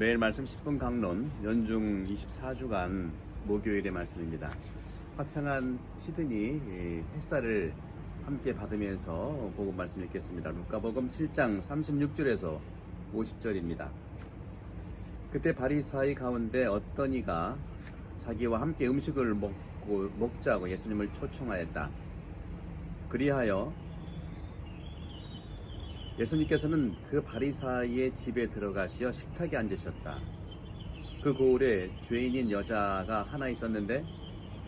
매일 말씀 10분 강론 연중 24주간 목요일의 말씀입니다. 화창한 시드니 햇살을 함께 받으면서 복음 말씀 읽겠습니다. 루카복음 7장 36절에서 50절입니다. 그때 바리사이 가운데 어떤 이가 자기와 함께 음식을 먹자고 예수님을 초청하였다. 그리하여 예수님께서는 그 바리사이의 집에 들어가시어 식탁에 앉으셨다. 그 고을에 죄인인 여자가 하나 있었는데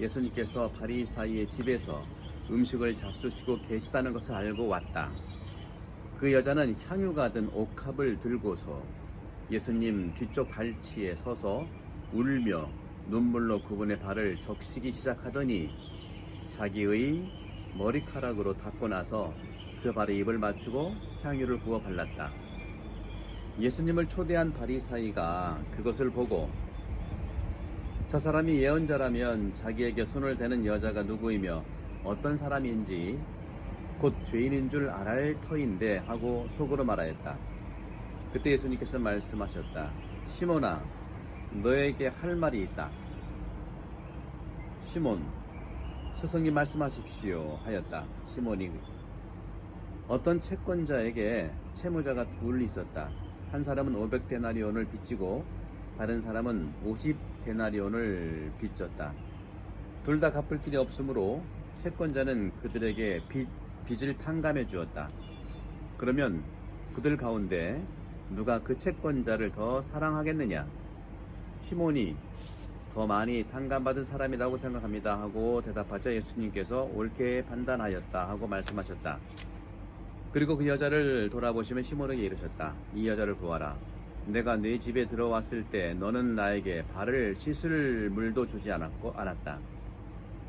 예수님께서 바리사이의 집에서 음식을 잡수시고 계시다는 것을 알고 왔다. 그 여자는 향유가 든 옥합을 들고서 예수님 뒤쪽 발치에 서서 울며 눈물로 그분의 발을 적시기 시작하더니 자기의 머리카락으로 닦고 나서 그 발에 입을 맞추고 향유를 부어 발랐다. 예수님을 초대한 바리사이가 그것을 보고 저 사람이 예언자라면 자기에게 손을 대는 여자가 누구이며 어떤 사람인지 곧 죄인인 줄 알할 터인데 하고 속으로 말하였다. 그때 예수님께서 말씀하셨다. 시몬아, 너에게 할 말이 있다. 시몬, 스승님 말씀하십시오 하였다. 시몬이 어떤 채권자에게 채무자가 둘 있었다. 한 사람은 500데나리온을 빚지고 다른 사람은 50데나리온을 빚졌다. 둘 다 갚을 길이 없으므로 채권자는 그들에게 빚을 탕감해 주었다. 그러면 그들 가운데 누가 그 채권자를 더 사랑하겠느냐? 시몬이 더 많이 탕감받은 사람이라고 생각합니다 하고 대답하자 예수님께서 옳게 판단하였다 하고 말씀하셨다. 그리고 그 여자를 돌아보시며 시몬에게 이르셨다. 이 여자를 보아라. 내가 네 집에 들어왔을 때 너는 나에게 발을 씻을 물도 주지 않았다.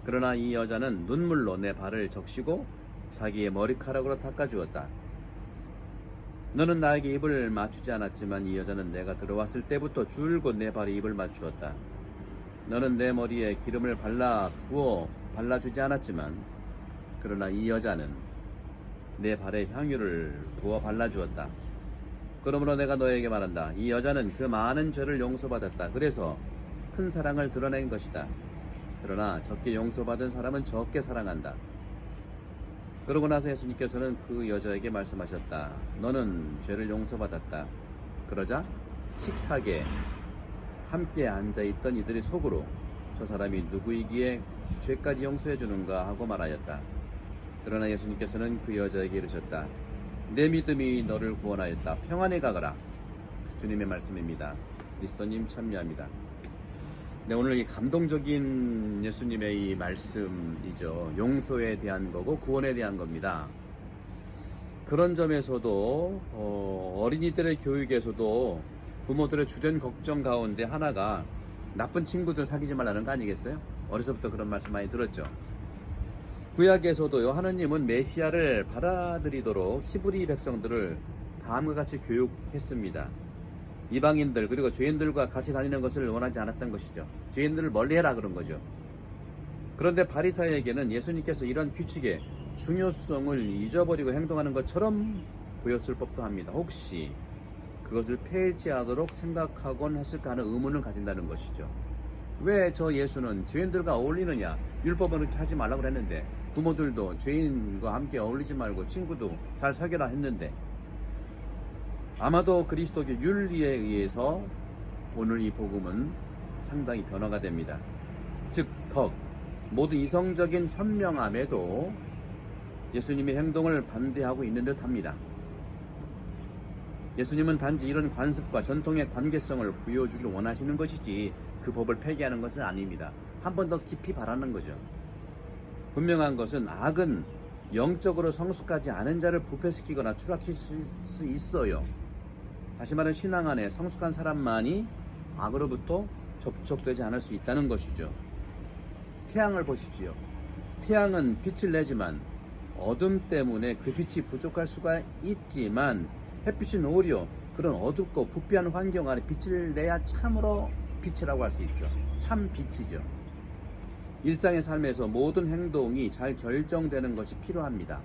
그러나 이 여자는 눈물로 내 발을 적시고 자기의 머리카락으로 닦아주었다. 너는 나에게 입을 맞추지 않았지만 이 여자는 내가 들어왔을 때부터 줄곧 내 발에 입을 맞추었다. 너는 내 머리에 기름을 발라주지 않았지만 그러나 이 여자는 내 발에 향유를 부어 발라주었다. 그러므로 내가 너에게 말한다. 이 여자는 그 많은 죄를 용서받았다. 그래서 큰 사랑을 드러낸 것이다. 그러나 적게 용서받은 사람은 적게 사랑한다. 그러고 나서 예수님께서는 그 여자에게 말씀하셨다. 너는 죄를 용서받았다. 그러자 식탁에 함께 앉아있던 이들이 속으로 저 사람이 누구이기에 죄까지 용서해 주는가 하고 말하였다. 그러나 예수님께서는 그 여자에게 이르셨다. 내 믿음이 너를 구원하였다. 평안히 가거라. 주님의 말씀입니다. 그리스도님 참여합니다. 네, 오늘 이 감동적인 예수님의 이 말씀이죠. 용서에 대한 거고 구원에 대한 겁니다. 그런 점에서도 어린이들의 교육에서도 부모들의 주된 걱정 가운데 하나가 나쁜 친구들 사귀지 말라는 거 아니겠어요? 어려서부터 그런 말씀 많이 들었죠. 구약에서도요, 하느님은 메시아를 받아들이도록 히브리 백성들을 다음과 같이 교육했습니다. 이방인들 그리고 죄인들과 같이 다니는 것을 원하지 않았던 것이죠. 죄인들을 멀리해라 그런 거죠. 그런데 바리사이에게는 예수님께서 이런 규칙의 중요성을 잊어버리고 행동하는 것처럼 보였을 법도 합니다. 혹시 그것을 폐지하도록 생각하곤 했을까 하는 의문을 가진다는 것이죠. 왜 저 예수는 죄인들과 어울리느냐? 율법은 그렇게 하지 말라고 했는데 부모들도 죄인과 함께 어울리지 말고 친구도 잘 사귀라 했는데 아마도 그리스도교 윤리에 의해서 오늘 이 복음은 상당히 변화가 됩니다. 즉 모두 이성적인 현명함에도 예수님의 행동을 반대하고 있는 듯 합니다. 예수님은 단지 이런 관습과 전통의 관계성을 보여주기를 원하시는 것이지 그 법을 폐기하는 것은 아닙니다. 한 번 더 깊이 바라는 거죠. 분명한 것은 악은 영적으로 성숙하지 않은 자를 부패시키거나 추락시킬 수 있어요. 다시 말하면 신앙 안에 성숙한 사람만이 악으로부터 접촉되지 않을 수 있다는 것이죠. 태양을 보십시오. 태양은 빛을 내지만 어둠 때문에 그 빛이 부족할 수가 있지만 햇빛은 오히려 그런 어둡고 부패한 환경 안에 빛을 내야 참으로 빛이라고 할 수 있죠. 참 빛이죠. 일상의 삶에서 모든 행동이 잘 결정되는 것이 필요합니다.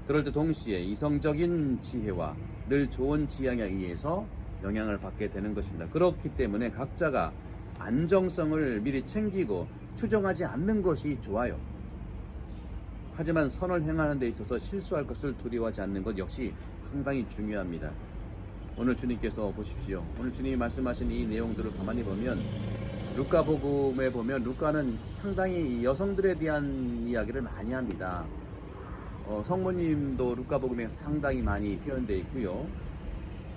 그럴 때 동시에 이성적인 지혜와 늘 좋은 지향에 의해서 영향을 받게 되는 것입니다. 그렇기 때문에 각자가 안정성을 미리 챙기고 추정하지 않는 것이 좋아요. 하지만 선을 행하는 데 있어서 실수할 것을 두려워하지 않는 것 역시 상당히 중요합니다. 오늘 주님께서 보십시오. 오늘 주님이 말씀하신 이 내용들을 가만히 보면 루카복음에 보면 루카는 상당히 이 여성들에 대한 이야기를 많이 합니다. 성모님도 루카복음에 상당히 많이 표현되어 있고요.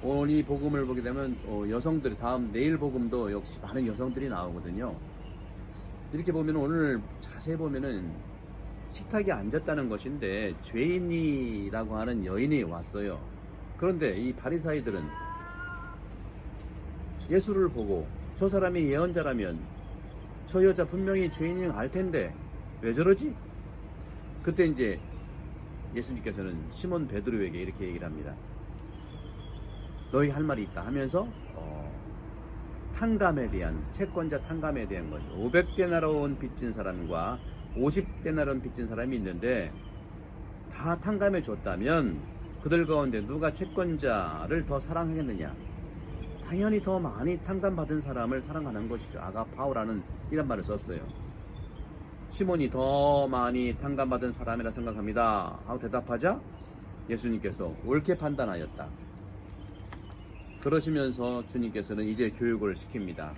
오늘 이 복음을 보게 되면 여성들이 다음 내일 복음도 역시 많은 여성들이 나오거든요. 이렇게 보면 오늘 자세히 보면은 식탁에 앉았다는 것인데 죄인이라고 하는 여인이 왔어요. 그런데 이 바리사이들은 예수를 보고 저 사람이 예언자라면 저 여자 분명히 죄인인 알 텐데 왜 저러지? 그때 이제 예수님께서는 시몬 베드로에게 이렇게 얘기를 합니다. 너희 할 말이 있다 하면서 탕감에 대한 채권자 탕감에 대한 거죠. 500데나리온 빚진 사람과 50데나리온 빚진 사람이 있는데 다 탕감해 줬다면 그들 가운데 누가 채권자를 더 사랑하겠느냐? 당연히 더 많이 탕감받은 사람을 사랑하는 것이죠. 아가파오라는 이런 말을 썼어요. 시몬이 더 많이 탕감받은 사람이라 생각합니다 하고 대답하자 예수님께서 옳게 판단하였다. 그러시면서 주님께서는 이제 교육을 시킵니다.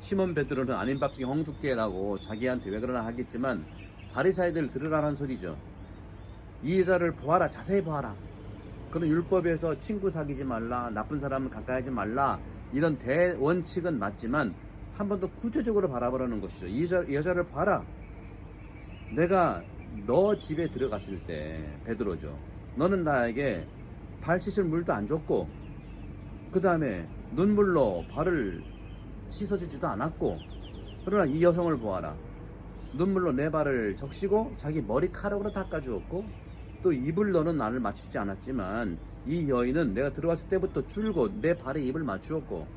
시몬 베드로는 아닌 밥 중에 홍두깨라고 자기한테 왜 그러나 하겠지만 바리사이들 들으라는 소리죠. 이 여자를 보아라, 자세히 보아라. 그런 율법에서 친구 사귀지 말라, 나쁜 사람을 가까이 하지 말라, 이런 대원칙은 맞지만 한 번 더 구체적으로 바라보라는 것이죠. 이 여자를 봐라. 내가 너 집에 들어갔을 때 베드로죠. 너는 나에게 발 씻을 물도 안 줬고 그 다음에 눈물로 발을 씻어주지도 않았고, 그러나 이 여성을 보아라. 눈물로 내 발을 적시고 자기 머리카락으로 닦아주었고 또 입을 너는 나를 맞추지 않았지만 이 여인은 내가 들어갔을 때부터 줄곧 내 발에 입을 맞추었고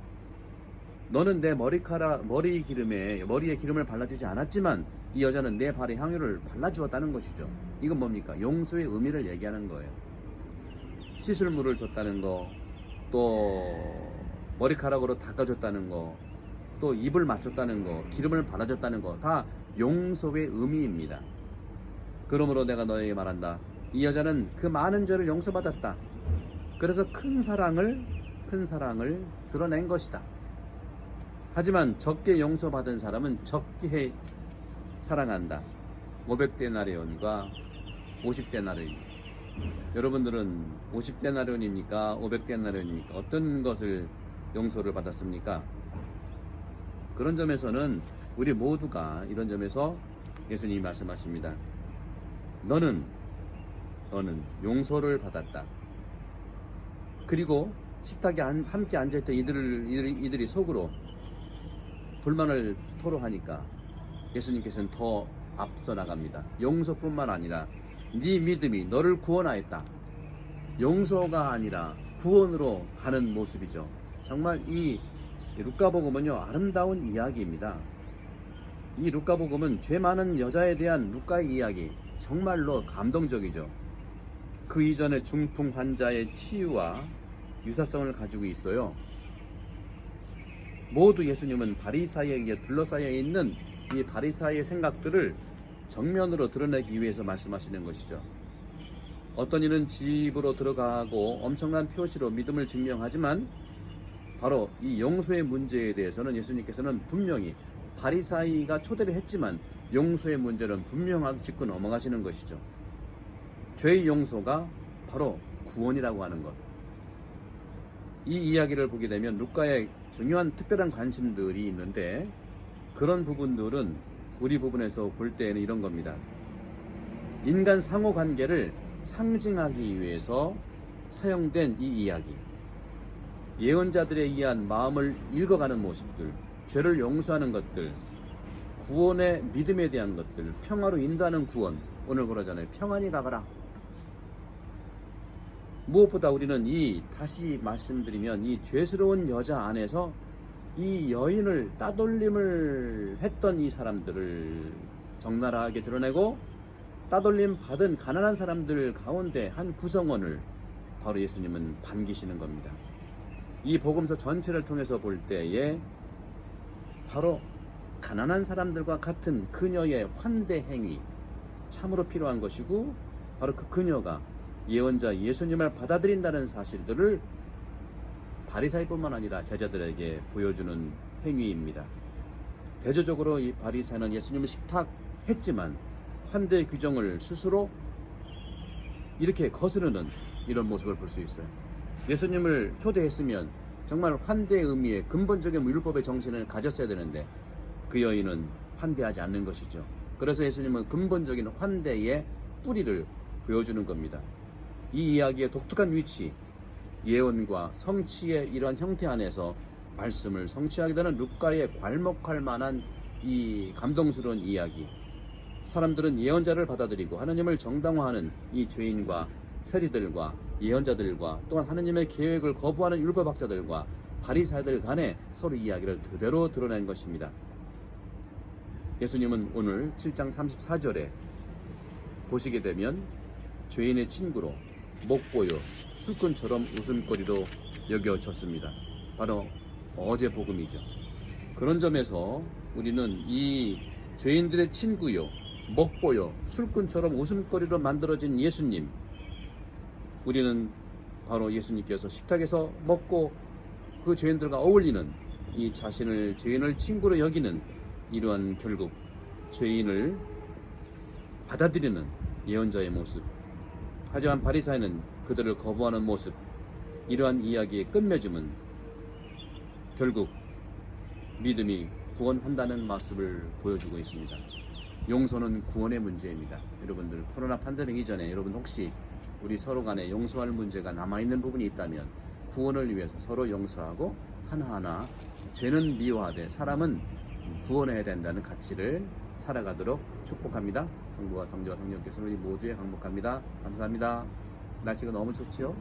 너는 내 머리에 기름을 발라주지 않았지만 이 여자는 내 발에 향유를 발라주었다는 것이죠. 이건 뭡니까? 용서의 의미를 얘기하는 거예요. 씻을 물을 줬다는 거, 또 머리카락으로 닦아줬다는 거, 또 입을 맞췄다는 거, 기름을 발라줬다는 거, 다 용서의 의미입니다. 그러므로 내가 너에게 말한다. 이 여자는 그 많은 죄를 용서받았다. 그래서 큰 사랑을 드러낸 것이다. 하지만 적게 용서받은 사람은 적게 사랑한다. 500데나리온과 50데나리온. 여러분들은 50데나리온입니까? 500데나리온입니까? 어떤 것을 용서를 받았습니까? 그런 점에서는 우리 모두가 이런 점에서 예수님이 말씀하십니다. 너는 용서를 받았다. 그리고 식탁에 함께 앉아있던 이들이 속으로 불만을 토로하니까 예수님께서는 더 앞서 나갑니다. 용서뿐만 아니라 네 믿음이 너를 구원하였다. 용서가 아니라 구원으로 가는 모습이죠. 정말 이 루카복음은요, 아름다운 이야기입니다. 이 루카복음은 죄 많은 여자에 대한 루카의 이야기, 정말로 감동적이죠. 그 이전에 중풍 환자의 치유와 유사성을 가지고 있어요. 모두 예수님은 바리사이에게 둘러싸여 있는 이 바리사이의 생각들을 정면으로 드러내기 위해서 말씀하시는 것이죠. 어떤 이는 집으로 들어가고 엄청난 표시로 믿음을 증명하지만 바로 이 용서의 문제에 대해서는 예수님께서는 분명히 바리사이가 초대를 했지만 용서의 문제는 분명하게 짚고 넘어가시는 것이죠. 죄의 용서가 바로 구원이라고 하는 것. 이 이야기를 보게 되면 루카의 중요한 특별한 관심들이 있는데 그런 부분들은 우리 부분에서 볼 때에는 이런 겁니다. 인간 상호관계를 상징하기 위해서 사용된 이 이야기, 예언자들에 의한 마음을 읽어가는 모습들, 죄를 용서하는 것들, 구원의 믿음에 대한 것들, 평화로 인도하는 구원, 오늘 그러잖아요. 평안히 가거라. 무엇보다 우리는 다시 말씀드리면 이 죄스러운 여자 안에서 이 여인을 따돌림을 했던 이 사람들을 적나라하게 드러내고 따돌림 받은 가난한 사람들 가운데 한 구성원을 바로 예수님은 반기시는 겁니다. 이 복음서 전체를 통해서 볼 때에 바로 가난한 사람들과 같은 그녀의 환대 행위 참으로 필요한 것이고, 바로 그 그녀가 예언자 예수님을 받아들인다는 사실들을 바리사이뿐만 아니라 제자들에게 보여주는 행위입니다. 대조적으로 이 바리사이는 예수님을 식탁했지만 환대 규정을 스스로 이렇게 거스르는 이런 모습을 볼 수 있어요. 예수님을 초대했으면 정말 환대의 의미에 근본적인 율법의 정신을 가졌어야 되는데 그 여인은 환대하지 않는 것이죠. 그래서 예수님은 근본적인 환대의 뿌리를 보여주는 겁니다. 이 이야기의 독특한 위치, 예언과 성취의 이러한 형태 안에서 말씀을 성취하게 되는 루카에 괄목할 만한 이 감동스러운 이야기. 사람들은 예언자를 받아들이고 하나님을 정당화하는 이 죄인과 세리들과 예언자들과 또한 하나님의 계획을 거부하는 율법학자들과 바리사이들 간의 서로 이야기를 그대로 드러낸 것입니다. 예수님은 오늘 7장 34절에 보시게 되면 죄인의 친구로 목보여 술꾼처럼 웃음거리로 여겨졌습니다. 바로 어제 복음이죠. 그런 점에서 우리는 이 죄인들의 친구요, 먹보여 술꾼처럼 웃음거리로 만들어진 예수님, 우리는 바로 예수님께서 식탁에서 먹고 그 죄인들과 어울리는 이 자신을 죄인을 친구로 여기는 이러한 결국 죄인을 받아들이는 예언자의 모습, 하지만 바리사이는 그들을 거부하는 모습, 이러한 이야기의 끝맺음은 결국 믿음이 구원한다는 모습을 보여주고 있습니다. 용서는 구원의 문제입니다. 여러분들, 코로나 팬데믹 이전에 여러분 혹시 우리 서로 간에 용서할 문제가 남아있는 부분이 있다면 구원을 위해서 서로 용서하고 하나하나 죄는 미워하되 사람은 구원해야 된다는 가치를 살아가도록 축복합니다. 성부와 성자와 성령께서 우리 모두에 항복합니다. 감사합니다. 날씨가 너무 좋지요?